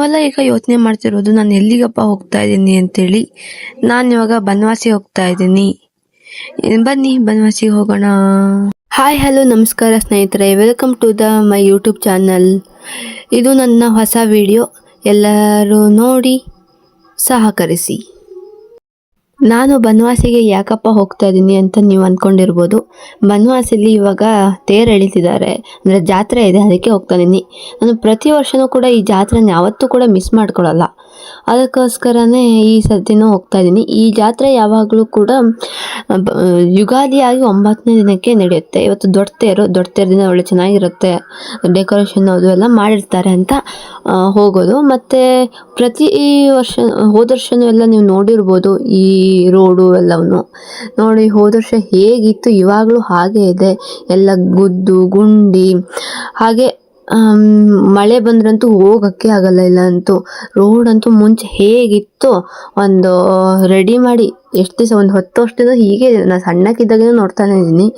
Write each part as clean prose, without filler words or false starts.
ನೀವೆಲ್ಲ ಈಗ ಯೋಚನೆ ಮಾಡ್ತಿರೋದು ನಾನು ಎಲ್ಲಿಗಪ್ಪ ಹೋಗ್ತಾ ಇದ್ದೀನಿ ಅಂತೇಳಿ. ನಾನು ಇವಾಗ ಬನವಾಸಿ ಹೋಗ್ತಾ ಇದ್ದೀನಿ. ಬನ್ನಿ ಬನವಾಸಿಗೆ ಹೋಗೋಣ. ಹಾಯ್ ಹಲೋ ನಮಸ್ಕಾರ ಸ್ನೇಹಿತರೆ, welcome to the my YouTube channel. ಇದು ನನ್ನ ಹೊಸ ವಿಡಿಯೋ, ಎಲ್ಲರೂ ನೋಡಿ ಸಹಕರಿಸಿ. ನಾನು ಬನವಾಸಿಗೆ ಯಾಕಪ್ಪ ಹೋಗ್ತಾ ಇದ್ದೀನಿ ಅಂತ ನೀವು ಅಂದ್ಕೊಂಡಿರ್ಬೋದು. ಬನವಾಸಿಲಿ ಇವಾಗ ತೇರು ಎಳಿತಿದ್ದಾರೆ, ಅಂದರೆ ಜಾತ್ರೆ ಇದೆ, ಅದಕ್ಕೆ ಹೋಗ್ತಾ ಇದ್ದೀನಿ. ನಾನು ಪ್ರತಿ ವರ್ಷವೂ ಕೂಡ ಈ ಜಾತ್ರೆನ ಯಾವತ್ತೂ ಕೂಡ ಮಿಸ್ ಮಾಡ್ಕೊಳ್ಳಲ್ಲ, ಅದಕ್ಕೋಸ್ಕರನೇ ಈ ಸರ್ತಿನೂ ಹೋಗ್ತಾ ಇದ್ದೀನಿ. ಈ ಜಾತ್ರೆ ಯಾವಾಗಲೂ ಕೂಡ ಯುಗಾದಿಯಾಗಿ 9ನೇ ದಿನಕ್ಕೆ ನಡೆಯುತ್ತೆ. ಇವತ್ತು ದೊಡ್ಡ ತೇರು ದಿನ ಒಳ್ಳೆ ಚೆನ್ನಾಗಿರುತ್ತೆ, ಡೆಕೋರೇಷನ್ ಅದು ಎಲ್ಲ ಮಾಡಿರ್ತಾರೆ ಅಂತ ಹೋಗೋದು. ಮತ್ತು ಪ್ರತಿ ವರ್ಷ ಹೋದ ವರ್ಷವೂ ಎಲ್ಲ ನೀವು ನೋಡಿರ್ಬೋದು ಈ ರೋಡು ಎಲ್ಲವನ್ನು ನೋಡಿ. ಹೋದ ವರ್ಷ ಹೇಗಿತ್ತು ಇವಾಗಲೂ ಹಾಗೆ ಇದೆ, ಎಲ್ಲ ಗುದ್ದು ಗುಂಡಿ. ಹಾಗೆ ಮಳೆ ಬಂದ್ರಂತೂ ಹೋಗೋಕ್ಕೆ ಆಗಲ್ಲ, ಇಲ್ಲ ಅಂತೂ ರೋಡ್ ಅಂತೂ ಮುಂಚೆ ಹೇಗಿತ್ತು ಒಂದು ರೆಡಿ ಮಾಡಿ ಎಷ್ಟು ದಿವಸ, ಒಂದು 10 ವರ್ಷದಿಂದ ಹೀಗೆ ಇದೆ. ನಾನು ಸಣ್ಣಕ್ಕಿದ್ದಾಗಲೂ ನೋಡ್ತಾನೆ ಇದ್ದೀನಿ,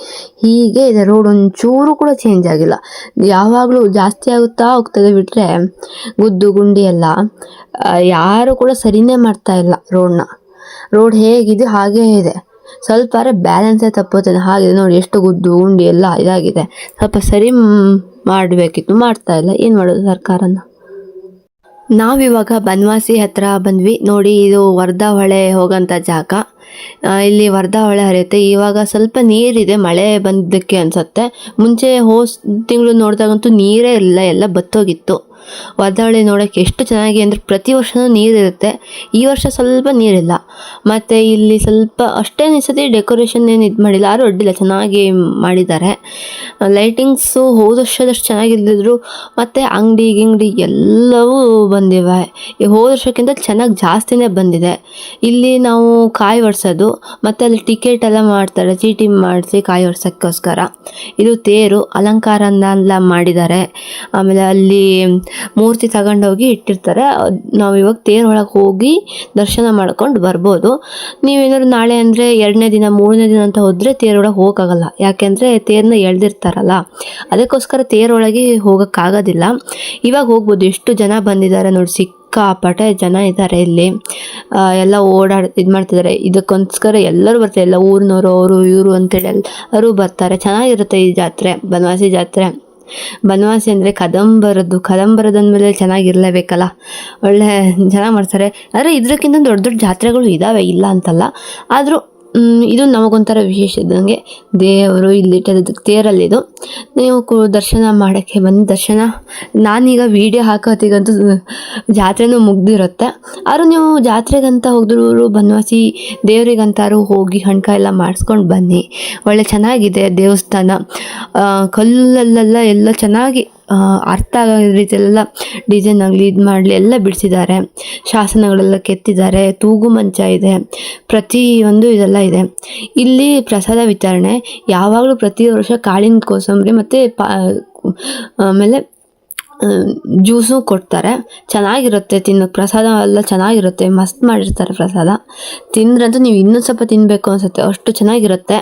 ಹೀಗೆ ಇದೆ ರೋಡ್, ಒಂಚೂರು ಕೂಡ ಚೇಂಜ್ ಆಗಿಲ್ಲ. ಯಾವಾಗಲೂ ಜಾಸ್ತಿ ಆಗುತ್ತಾ ಹೋಗ್ತದೆ ಬಿಟ್ಟರೆ ಗುದ್ದು ಗುಂಡಿ ಎಲ್ಲ ಯಾರು ಕೂಡ ಸರಿನೇ ಮಾಡ್ತಾ ಇಲ್ಲ. ರೋಡ್ ಹೇಗಿದೆ ಹಾಗೇ ಇದೆ, ಸ್ವಲ್ಪ ಬ್ಯಾಲೆನ್ಸೇ ತಪ್ಪುತ್ತದೆ ಹಾಗೆ ನೋಡಿ. ಎಷ್ಟು ಗುದ್ದು ಗುಂಡಿ ಎಲ್ಲ ಇದಾಗಿದೆ, ಸ್ವಲ್ಪ ಸರಿ ಮಾಡಬೇಕಿತ್ತು, ಮಾಡ್ತಾ ಇಲ್ಲ. ಏನು ಮಾಡೋದು ಸರ್ಕಾರನ. ನಾವಿವಾಗ ಬನವಾಸಿ ಹತ್ರ ಬಂದ್ವಿ ನೋಡಿ. ಇದು ವರ್ಧಾ ಹೊಳೆ ಹೋಗೋಂಥ ಜಾಗ. ಇಲ್ಲಿ ವರ್ಧಾ ಹೊಳೆ ಹರಿಯುತ್ತೆ. ಇವಾಗ ಸ್ವಲ್ಪ ನೀರಿದೆ, ಮಳೆ ಬಂದಕ್ಕೆ ಅನ್ಸುತ್ತೆ. ಮುಂಚೆ ತಿಂಗಳು ನೋಡಿದಾಗಂತೂ ನೀರೇ ಇಲ್ಲ, ಎಲ್ಲ ಬತ್ತೋಗಿತ್ತು. ವರ್ಧಾ ಹೊಳೆ ನೋಡೋಕ್ಕೆ ಎಷ್ಟು ಚೆನ್ನಾಗಿ ಅಂದರೆ ಪ್ರತಿ ವರ್ಷವೂ ನೀರಿರುತ್ತೆ. ಈ ವರ್ಷ ಸ್ವಲ್ಪ ನೀರಿಲ್ಲ. ಮತ್ತು ಇಲ್ಲಿ ಸ್ವಲ್ಪ ಅಷ್ಟೇ ಅನಿಸುತ್ತೆ, ಡೆಕೋರೇಷನ್ ಏನು ಇದು ಮಾಡಿಲ್ಲ, ಯಾರೂ ಅಡ್ಡಿಲ್ಲ, ಚೆನ್ನಾಗಿ ಮಾಡಿದ್ದಾರೆ. ಲೈಟಿಂಗ್ಸು ಹೋದ ವರ್ಷದಷ್ಟು ಚೆನ್ನಾಗಿಲ್ಲದಿದ್ರು ಮತ್ತು ಅಂಗಡಿ ಗಿಂಗಡಿ ಎಲ್ಲವೂ ಬಂದಿವೆ. ಹೋದ ವರ್ಷಕ್ಕಿಂತ ಚೆನ್ನಾಗಿ ಜಾಸ್ತಿನೇ ಬಂದಿದೆ. ಇಲ್ಲಿ ನಾವು ಕಾಯಿ ಒಡ್ಸೋದು ಮತ್ತು ಅಲ್ಲಿ ಟಿಕೆಟ್ ಎಲ್ಲ ಮಾಡ್ತಾರೆ, ಚೀಟಿ ಮಾಡಿಸಿ ಕಾಯಿ ಒಡ್ಸೋಕ್ಕೋಸ್ಕರ. ಇದು ತೇರು ಅಲಂಕಾರನೆಲ್ಲ ಮಾಡಿದ್ದಾರೆ. ಆಮೇಲೆ ಅಲ್ಲಿ ಮೂರ್ತಿ ತಗೊಂಡೋಗಿ ಇಟ್ಟಿರ್ತಾರೆ. ನಾವು ಇವಾಗ ತೇರು ಒಳಗೆ ಹೋಗಿ ದರ್ಶನ ಮಾಡ್ಕೊಂಡು ಬರ್ಬೋದು. ನೀವೇನಾದ್ರು ನಾಳೆ ಅಂದರೆ 2ನೇ ದಿನ 3ನೇ ದಿನ ಅಂತ ಹೋದರೆ ತೇರೊಳಗೆ ಹೋಗೋಕ್ಕಾಗಲ್ಲ, ಯಾಕೆಂದರೆ ತೇರನ್ನ ಎಳ್ದಿರ್ತಾರಲ್ಲ, ಅದಕ್ಕೋಸ್ಕರ ತೇರೊಳಗೆ ಹೋಗೋಕ್ಕಾಗೋದಿಲ್ಲ. ಇವಾಗ ಹೋಗ್ಬೋದು. ಎಷ್ಟು ಜನ ಬಂದಿದ್ದಾರೆ ನೋಡಿ, ಸಿಕ್ಕಾಪಟ್ಟೆ ಜನ ಇದ್ದಾರೆ ಇಲ್ಲಿ. ಎಲ್ಲ ಇದು ಮಾಡ್ತಿದ್ದಾರೆ. ಇದಕ್ಕೋಸ್ಕರ ಎಲ್ಲರೂ ಬರ್ತಾರೆ, ಎಲ್ಲ ಊರಿನವರು ಅವರು ಇವರು ಅಂತೇಳಿ ಎಲ್ಲರೂ ಬರ್ತಾರೆ. ಚೆನ್ನಾಗಿರುತ್ತೆ ಈ ಜಾತ್ರೆ, ಬನವಾಸಿ ಜಾತ್ರೆ. ಬನವಾಸಿ ಅಂದರೆ ಕದಂಬರದ್ದು ಅಂದಮೇಲೆ ಚೆನ್ನಾಗಿರಲೇಬೇಕಲ್ಲ, ಒಳ್ಳೆ ಚೆನ್ನಾಗಿ ಮಾಡ್ತಾರೆ. ಆದರೆ ಇದಕ್ಕಿಂತ ದೊಡ್ಡ ದೊಡ್ಡ ಜಾತ್ರೆಗಳು ಇದ್ದಾವೆ, ಇಲ್ಲ ಅಂತಲ್ಲ. ಆದರೂ ಇದು ನಮಗೊಂಥರ ವಿಶೇಷ ಇದ್ದಂಗೆ. ದೇವರು ಇಲ್ಲಿಟ್ಟಿದ್ದು ತೇರಲ್ಲಿದು. ನೀವು ದರ್ಶನ ಮಾಡೋಕ್ಕೆ ದರ್ಶನ. ನಾನೀಗ ವೀಡಿಯೋ ಹಾಕೋತ್ತಿಗಂತೂ ಜಾತ್ರೆನೂ ಮುಗ್ದಿರುತ್ತೆ. ಆದರೂ ನೀವು ಜಾತ್ರೆಗಂತ ಹೋಗಿದ್ರು ಬನವಾಸಿ ದೇವರಿಗಂತಾರು ಹೋಗಿ ಹಣ್ಕಾಯಿ ಎಲ್ಲ ಮಾಡಿಸ್ಕೊಂಡು ಬನ್ನಿ. ಒಳ್ಳೆ ಚೆನ್ನಾಗಿದೆ ದೇವಸ್ಥಾನ. ಕಲ್ಲಲ್ಲೆಲ್ಲ ಎಲ್ಲ ಚೆನ್ನಾಗಿ ಅರ್ಥ ಆಗೋ ರೀತಿಯಲ್ಲೆಲ್ಲ ಡಿಸೈನ್ ಆಗಲಿ ಇದು ಮಾಡಲಿ ಎಲ್ಲ ಬಿಡಿಸಿದ್ದಾರೆ. ಶಾಸನಗಳೆಲ್ಲ ಕೆತ್ತಿದ್ದಾರೆ. ತೂಗು ಮಂಚ ಇದೆ, ಪ್ರತಿಯೊಂದು ಇದೆಲ್ಲ ಇದೆ. ಇಲ್ಲಿ ಪ್ರಸಾದ ವಿತರಣೆ ಯಾವಾಗಲೂ ಪ್ರತಿ ವರ್ಷ ಕಾಳಿನ ಕೋಸಂಬರಿ ಮತ್ತು ಆಮೇಲೆ ಜ್ಯೂಸು ಕೊಡ್ತಾರೆ. ಚೆನ್ನಾಗಿರುತ್ತೆ ತಿನ್ನೋಕ್ಕೆ. ಪ್ರಸಾದ ಎಲ್ಲ ಚೆನ್ನಾಗಿರುತ್ತೆ, ಮಸ್ತ್ ಮಾಡಿರ್ತಾರೆ ಪ್ರಸಾದ. ತಿಂದ್ರಂತೂ ನೀವು ಇನ್ನೂ ಸ್ವಲ್ಪ ತಿನ್ನಬೇಕು ಅನಿಸುತ್ತೆ, ಅಷ್ಟು ಚೆನ್ನಾಗಿರುತ್ತೆ.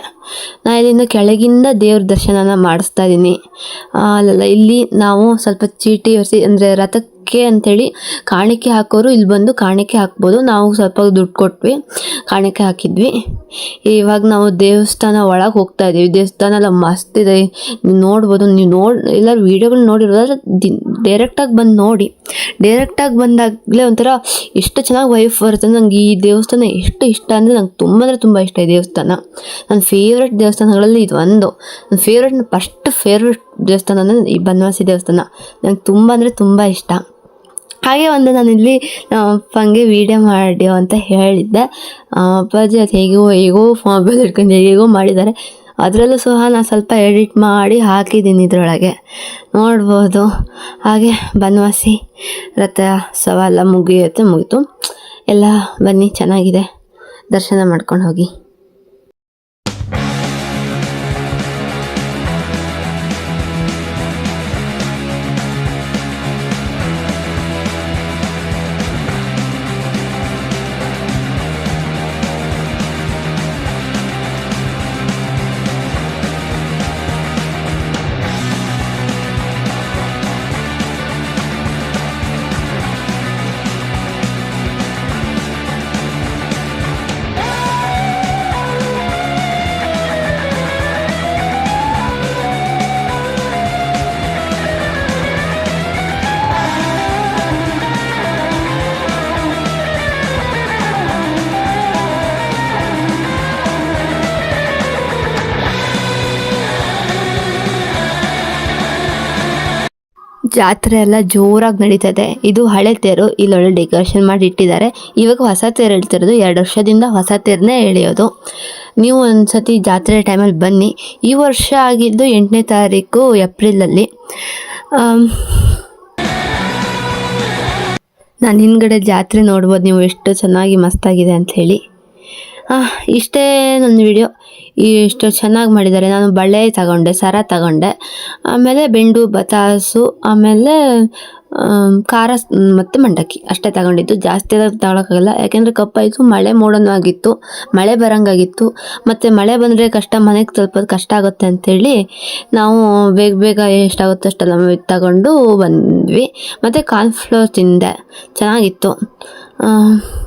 ನಾನು ಇಲ್ಲಿಂದ ಕೆಳಗಿಂದ ದೇವ್ರ ದರ್ಶನನ ಮಾಡಿಸ್ತಾ ಇದ್ದೀನಿ. ಅಲ್ಲೆಲ್ಲ ಇಲ್ಲಿ ನಾವು ಸ್ವಲ್ಪ ಚೀಟಿ ಒರೆಸಿ, ಅಂದರೆ ರಥಕ್ಕೆ ಅಂಥೇಳಿ ಕಾಣಿಕೆ ಹಾಕೋರು ಇಲ್ಲಿ ಬಂದು ಕಾಣಿಕೆ ಹಾಕ್ಬೋದು. ನಾವು ಸ್ವಲ್ಪ ದುಡ್ಡು ಕೊಟ್ವಿ, ಕಾಣಿಕೆ ಹಾಕಿದ್ವಿ. ಇವಾಗ ನಾವು ದೇವಸ್ಥಾನ ಒಳಗೆ ಹೋಗ್ತಾ ಇದ್ದೀವಿ. ದೇವಸ್ಥಾನ ಎಲ್ಲ ಮಸ್ತ್ ಇದೆ, ನೀವು ನೋಡ್ಬೋದು. ನೀವು ಎಲ್ಲರೂ ವೀಡಿಯೋಗಳು ನೋಡಿರೋದಾದ್ರೆ ಡೈರೆಕ್ಟಾಗಿ ಬಂದು ನೋಡಿ. ಡೈರೆಕ್ಟಾಗಿ ಬಂದಾಗಲೇ ಒಂಥರ ಎಷ್ಟು ಚೆನ್ನಾಗಿ ವೈಫ್ ಬರುತ್ತೆ. ನಂಗೆ ಈ ದೇವಸ್ಥಾನ ಎಷ್ಟು ಇಷ್ಟ ಅಂದರೆ, ನಂಗೆ ತುಂಬ ಅಂದರೆ ತುಂಬ ಇಷ್ಟ ಈ ದೇವಸ್ಥಾನ. ನನ್ನ ಫೇವ್ರೆಟ್ ದೇವಸ್ಥಾನಗಳಲ್ಲಿ ಇದು ಒಂದು. ನನ್ನ ಫೇವ್ರೆಟ್ ದೇವಸ್ಥಾನ ಅಂದರೆ ಈ ಬನವಾಸಿ ದೇವಸ್ಥಾನ. ನಂಗೆ ತುಂಬ ಅಂದರೆ ತುಂಬ ಇಷ್ಟ. ಹಾಗೆ ಒಂದು ನಾನಿಲ್ಲಿ ಅಪ್ಪಂಗೆ ವೀಡಿಯೋ ಮಾಡಿಯೋ ಅಂತ ಹೇಳಿದ್ದೆ. ಅಪ್ಪಾಜಿ ಅದು ಹೇಗೋ ಮೊಬೈಲ್ ಹಿಡ್ಕೊಂಡು ಹೇಗೋ ಮಾಡಿದ್ದಾರೆ. ಅದರಲ್ಲೂ ಸಹ ನಾನು ಸ್ವಲ್ಪ ಎಡಿಟ್ ಮಾಡಿ ಹಾಕಿದ್ದೀನಿ ಇದರೊಳಗೆ, ನೋಡ್ಬೋದು. ಹಾಗೆ ಬನವಾಸಿ ರಥೋತ್ಸವ ಎಲ್ಲ ಮುಗೀತು. ಎಲ್ಲ ಬನ್ನಿ, ಚೆನ್ನಾಗಿದೆ, ದರ್ಶನ ಮಾಡ್ಕೊಂಡು ಹೋಗಿ. ಜಾತ್ರೆ ಎಲ್ಲ ಜೋರಾಗಿ ನಡೀತದೆ. ಇದು ಹಳೆ ತೇರು, ಇಲ್ಲೊಳ್ಳೆ ಡೆಕೋರೇಷನ್ ಮಾಡಿ ಇಟ್ಟಿದ್ದಾರೆ. ಇವಾಗ ಹೊಸ ತೇರು ಹೇಳ್ತಿರೋದು, 2 ವರ್ಷದಿಂದ ಹೊಸ ತೇರನ್ನೇ ಎಳೆಯೋದು. ನೀವು ಒಂದ್ಸತಿ ಜಾತ್ರೆ ಟೈಮಲ್ಲಿ ಬನ್ನಿ. ಈ ವರ್ಷ ಆಗಿದ್ದು 8ನೇ ತಾರೀಕು ಏಪ್ರಿಲಲ್ಲಿ. ನಾನು ಹಿಂದ್ಗಡೆ ಜಾತ್ರೆ ನೋಡ್ಬೋದು ನೀವು, ಎಷ್ಟು ಚೆನ್ನಾಗಿ ಮಸ್ತಾಗಿದೆ ಅಂತ ಹೇಳಿ. ಇಷ್ಟೇ ನನ್ನ ವಿಡಿಯೋ. ಇಷ್ಟು ಚೆನ್ನಾಗಿ ಮಾಡಿದ್ದಾರೆ. ನಾನು ಬಳೆ ತಗೊಂಡೆ, ಸರ ತಗೊಂಡೆ, ಆಮೇಲೆ ಬೆಂಡು ಬತಾಸು, ಆಮೇಲೆ ಖಾರ ಮತ್ತು ಮಂಡಕ್ಕಿ ಅಷ್ಟೇ ತಗೊಂಡಿದ್ದು. ಜಾಸ್ತಿ ತಗೊಳಕ್ಕಾಗಲ್ಲ, ಯಾಕೆಂದರೆ ಕಪ್ಪಾಯಿತು, ಮಳೆ ಮೋಡನೂ ಆಗಿತ್ತು, ಮಳೆ ಬರೋಂಗಾಗಿತ್ತು. ಮತ್ತು ಮಳೆ ಬಂದರೆ ಕಷ್ಟ, ಮನೆಗೆ ತಲುಪೋದು ಕಷ್ಟ ಆಗುತ್ತೆ ಅಂಥೇಳಿ ನಾವು ಬೇಗ ಎಷ್ಟಾಗುತ್ತೋ ಅಷ್ಟೆಲ್ಲ ತಗೊಂಡು ಬಂದ್ವಿ. ಮತ್ತು ಕಾರ್ನ್ಫ್ಲೋರ್ ತಿಂದೆ, ಚೆನ್ನಾಗಿತ್ತು.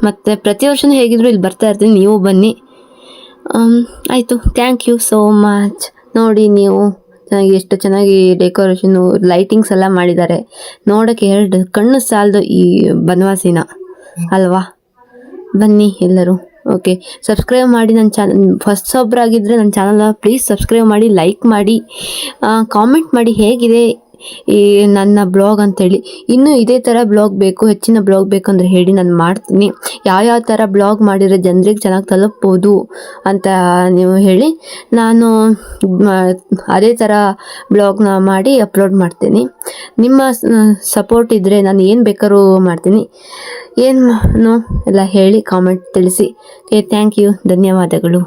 ಮತ್ತು ಪ್ರತಿ ವರ್ಷವೂ ಹೇಗಿದ್ರು ಇಲ್ಲಿ ಬರ್ತಾ ಇರ್ತೀನಿ, ನೀವು ಬನ್ನಿ. ಆಯಿತು, ಥ್ಯಾಂಕ್ ಯು ಸೋ ಮಚ್. ನೋಡಿ ನೀವು ಚೆನ್ನಾಗಿ, ಎಷ್ಟು ಚೆನ್ನಾಗಿ ಡೆಕೋರೇಷನ್ನು, ಲೈಟಿಂಗ್ಸ್ ಎಲ್ಲ ಮಾಡಿದ್ದಾರೆ. ನೋಡೋಕ್ಕೆ 2 ಕಣ್ಣು ಸಾಲದು ಈ ಬನವಾಸಿನ, ಅಲ್ವಾ? ಬನ್ನಿ ಎಲ್ಲರೂ. ಓಕೆ, ಸಬ್ಸ್ಕ್ರೈಬ್ ಮಾಡಿ ನನ್ನ ಹೊಸೊಬ್ಬರಾಗಿದ್ದರೆ ನನ್ನ ಚಾನಲ್ನ ಪ್ಲೀಸ್ ಸಬ್ಸ್ಕ್ರೈಬ್ ಮಾಡಿ, ಲೈಕ್ ಮಾಡಿ, ಕಾಮೆಂಟ್ ಮಾಡಿ ಹೇಗಿದೆ ಈ ನನ್ನ ಬ್ಲಾಗ್ ಅಂತೇಳಿ. ಇನ್ನೂ ಇದೇ ಥರ ಬ್ಲಾಗ್ ಬೇಕು, ಹೆಚ್ಚಿನ ಬ್ಲಾಗ್ ಬೇಕು ಅಂದರೆ ಹೇಳಿ, ನಾನು ಮಾಡ್ತೀನಿ. ಯಾವ್ಯಾವ ಥರ ಬ್ಲಾಗ್ ಮಾಡಿದರೆ ಜನರಿಗೆ ಚೆನ್ನಾಗಿ ತಲುಪ್ಬೋದು ಅಂತ ನೀವು ಹೇಳಿ, ನಾನು ಅದೇ ಥರ ಬ್ಲಾಗ್ನ ಮಾಡಿ ಅಪ್ಲೋಡ್ ಮಾಡ್ತೀನಿ. ನಿಮ್ಮ ಸಪೋರ್ಟ್ ಇದ್ದರೆ ನಾನು ಏನು ಬೇಕಾದ್ರೂ ಮಾಡ್ತೀನಿ. ಏನು ಎಲ್ಲ ಹೇಳಿ, ಕಾಮೆಂಟ್ ತಿಳಿಸಿ. ಓಕೆ, ಥ್ಯಾಂಕ್ ಯು, ಧನ್ಯವಾದಗಳು.